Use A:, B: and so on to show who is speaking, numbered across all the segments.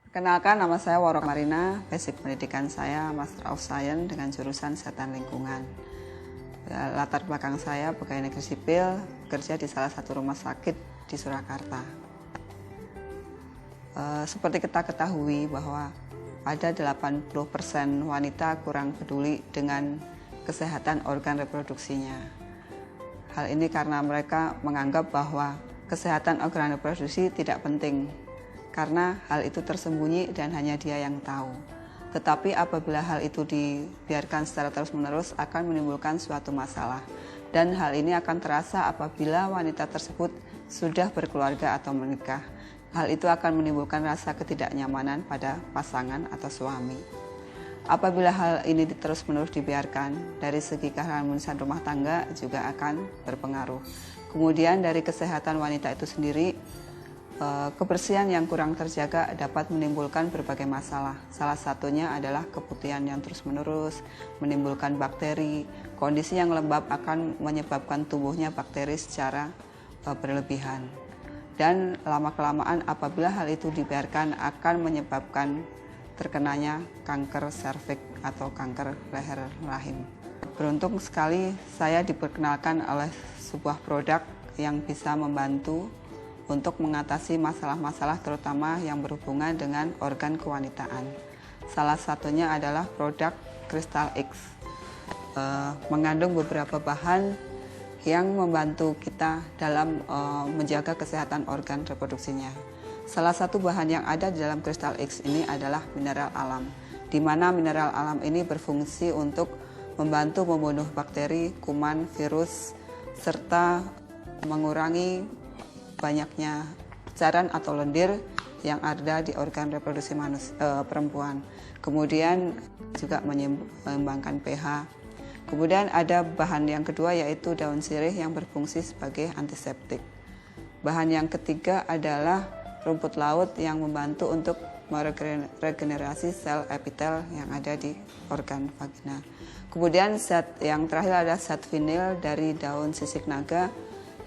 A: Perkenalkan, nama saya Waro Marina, basic pendidikan saya Master of Science dengan jurusan Kesehatan Lingkungan. Latar belakang saya pegawai negeri sipil, bekerja di salah satu rumah sakit di Surakarta. Seperti kita ketahui bahwa ada 80% wanita kurang peduli dengan kesehatan organ reproduksinya. Hal ini karena mereka menganggap bahwa kesehatan organ reproduksi tidak penting, karena hal itu tersembunyi dan hanya dia yang tahu. Tetapi apabila hal itu dibiarkan secara terus-menerus akan menimbulkan suatu masalah. Dan hal ini akan terasa apabila wanita tersebut sudah berkeluarga atau menikah. Hal itu akan menimbulkan rasa ketidaknyamanan pada pasangan atau suami. Apabila hal ini terus-menerus dibiarkan, dari segi keharmonisan rumah tangga juga akan berpengaruh. Kemudian dari kesehatan wanita itu sendiri, kebersihan yang kurang terjaga dapat menimbulkan berbagai masalah. Salah satunya adalah keputihan yang terus-menerus, menimbulkan bakteri. Kondisi yang lembab akan menyebabkan tumbuhnya bakteri secara berlebihan. Dan lama-kelamaan apabila hal itu dibiarkan akan menyebabkan terkenanya kanker serviks atau kanker leher rahim. Beruntung sekali saya diperkenalkan oleh sebuah produk yang bisa membantu untuk mengatasi masalah-masalah terutama yang berhubungan dengan organ kewanitaan. Salah satunya adalah produk Crystal X. Mengandung beberapa bahan yang membantu kita dalam menjaga kesehatan organ reproduksinya. Salah satu bahan yang ada di dalam Crystal X ini adalah mineral alam, di mana mineral alam ini berfungsi untuk membantu membunuh bakteri, kuman, virus, serta mengurangi banyaknya cairan atau lendir yang ada di organ reproduksi perempuan. Kemudian juga menyeimbangkan pH. Kemudian ada bahan yang kedua yaitu daun sirih yang berfungsi sebagai antiseptik. Bahan yang ketiga adalah rumput laut yang membantu untuk meregenerasi sel epitel yang ada di organ vagina. Kemudian zat yang terakhir adalah zat vinil dari daun sisik naga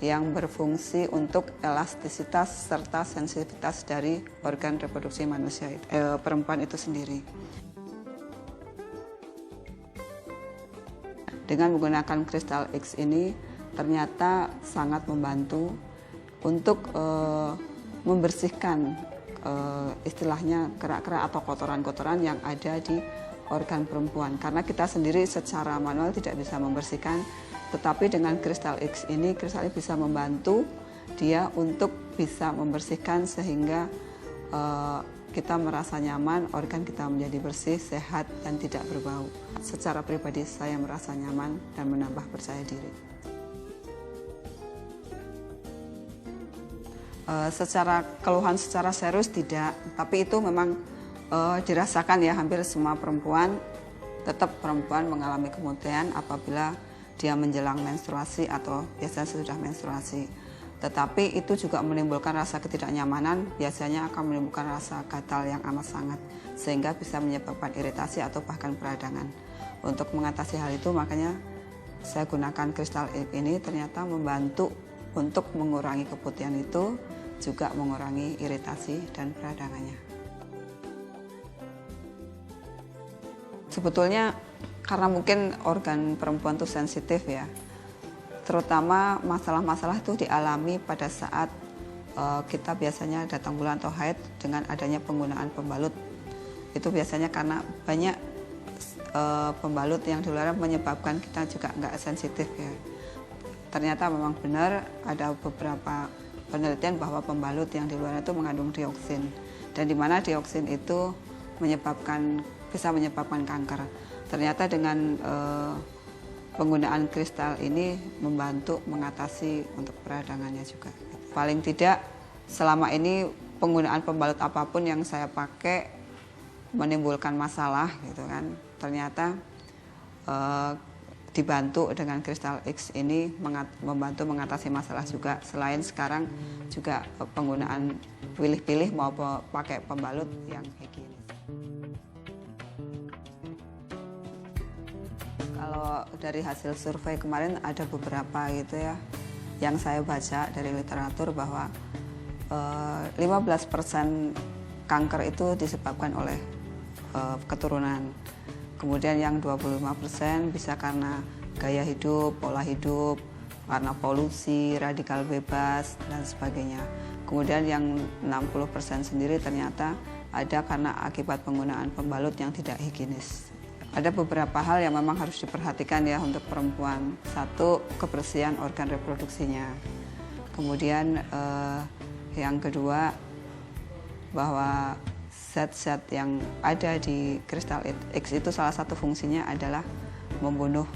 A: yang berfungsi untuk elastisitas serta sensitivitas dari organ reproduksi manusia perempuan itu sendiri. Dengan menggunakan Crystal X ini ternyata sangat membantu untuk membersihkan istilahnya kerak-kerak atau kotoran-kotoran yang ada di organ perempuan. Karena kita sendiri secara manual tidak bisa membersihkan. Tetapi dengan Crystal X ini, Crystal X bisa membantu dia untuk bisa membersihkan sehingga kita merasa nyaman, organ kita menjadi bersih, sehat, dan tidak berbau. Secara pribadi saya merasa nyaman dan menambah percaya diri. Secara keluhan secara serius tidak, tapi itu memang dirasakan ya hampir semua perempuan. Tetap perempuan mengalami kemutihan apabila dia menjelang menstruasi atau biasanya sudah menstruasi. Tetapi itu juga menimbulkan rasa ketidaknyamanan, biasanya akan menimbulkan rasa gatal yang amat sangat, sehingga bisa menyebabkan iritasi atau bahkan peradangan. Untuk mengatasi hal itu makanya saya gunakan Crystal X ini ternyata membantu untuk mengurangi keputihan itu, juga mengurangi iritasi dan peradangannya. Sebetulnya karena mungkin organ perempuan itu sensitif ya, terutama masalah-masalah itu dialami pada saat kita biasanya datang bulan atau haid dengan adanya penggunaan pembalut. Itu biasanya karena banyak pembalut yang di luar menyebabkan kita juga nggak sensitif ya. Ternyata memang benar ada beberapa penelitian bahwa pembalut yang di luar itu mengandung dioksin, dan di mana dioksin itu bisa menyebabkan kanker. Ternyata dengan penggunaan kristal ini membantu mengatasi untuk peradangannya juga. Paling tidak selama ini penggunaan pembalut apapun yang saya pakai menimbulkan masalah gitu kan. Ternyata dibantu dengan Crystal X ini membantu mengatasi masalah juga. Selain sekarang juga penggunaan pilih-pilih mau pakai pembalut yang higienis. Kalau dari hasil survei kemarin ada beberapa gitu ya yang saya baca dari literatur bahwa 15% kanker itu disebabkan oleh keturunan. Kemudian yang 25% bisa karena gaya hidup, pola hidup, karena polusi, radikal bebas, dan sebagainya. Kemudian yang 60% sendiri ternyata ada karena akibat penggunaan pembalut yang tidak higienis. Ada beberapa hal yang memang harus diperhatikan ya untuk perempuan. Satu, kebersihan organ reproduksinya. Kemudian yang kedua, bahwa zat-zat yang ada di kristal X itu salah satu fungsinya adalah membunuh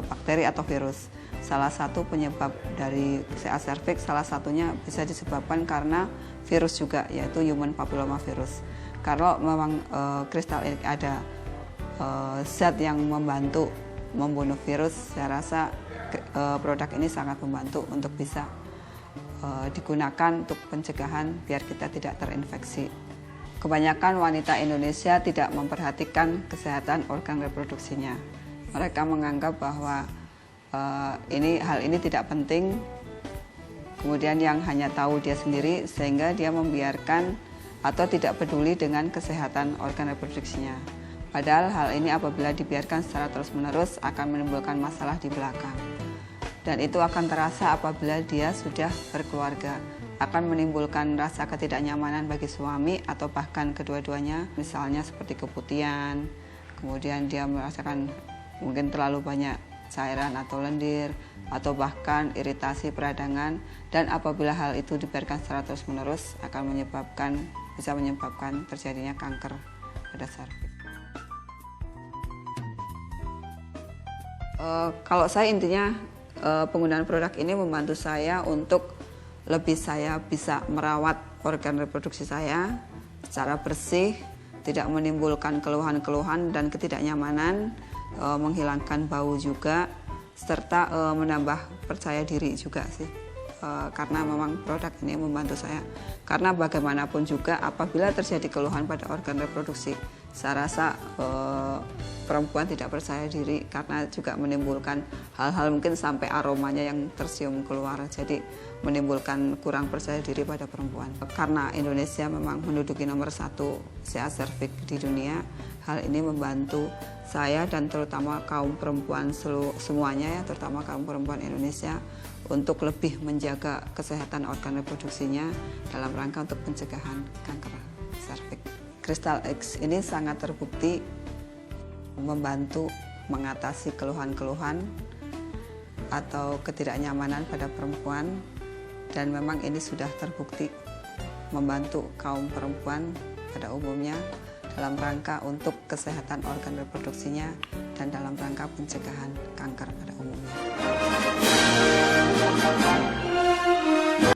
A: bakteri atau virus. Salah satu penyebab dari CA cervix, salah satunya bisa disebabkan karena virus juga, yaitu human papilloma virus. Kalau memang kristal X ada zat yang membantu membunuh virus, saya rasa produk ini sangat membantu untuk bisa digunakan untuk pencegahan biar kita tidak terinfeksi. Kebanyakan wanita Indonesia tidak memperhatikan kesehatan organ reproduksinya. Mereka menganggap bahwa hal ini tidak penting, kemudian yang hanya tahu dia sendiri sehingga dia membiarkan atau tidak peduli dengan kesehatan organ reproduksinya. Padahal hal ini apabila dibiarkan secara terus-menerus akan menimbulkan masalah di belakang. Dan itu akan terasa apabila dia sudah berkeluarga. Akan menimbulkan rasa ketidaknyamanan bagi suami atau bahkan kedua-duanya. Misalnya seperti keputihan, kemudian dia merasakan mungkin terlalu banyak cairan atau lendir, atau bahkan iritasi peradangan. Dan apabila hal itu dibiarkan secara terus-menerus akan bisa menyebabkan terjadinya kanker pada serviks. Kalau saya intinya penggunaan produk ini membantu saya untuk saya bisa merawat organ reproduksi saya secara bersih, tidak menimbulkan keluhan-keluhan dan ketidaknyamanan, menghilangkan bau juga, serta menambah percaya diri juga sih. Karena memang produk ini membantu saya. Karena bagaimanapun juga apabila terjadi keluhan pada organ reproduksi, saya rasa perempuan tidak percaya diri karena juga menimbulkan hal-hal mungkin sampai aromanya yang tercium keluar, jadi menimbulkan kurang percaya diri pada perempuan. Karena Indonesia memang menduduki nomor 1 CA cervix di dunia, hal ini membantu saya dan terutama kaum perempuan semuanya ya, terutama kaum perempuan Indonesia untuk lebih menjaga kesehatan organ reproduksinya dalam rangka untuk pencegahan kanker serviks. Kristal X ini sangat terbukti membantu mengatasi keluhan-keluhan atau ketidaknyamanan pada perempuan, dan memang ini sudah terbukti membantu kaum perempuan pada umumnya dalam rangka untuk kesehatan organ reproduksinya dan dalam rangka pencegahan kanker pada umumnya.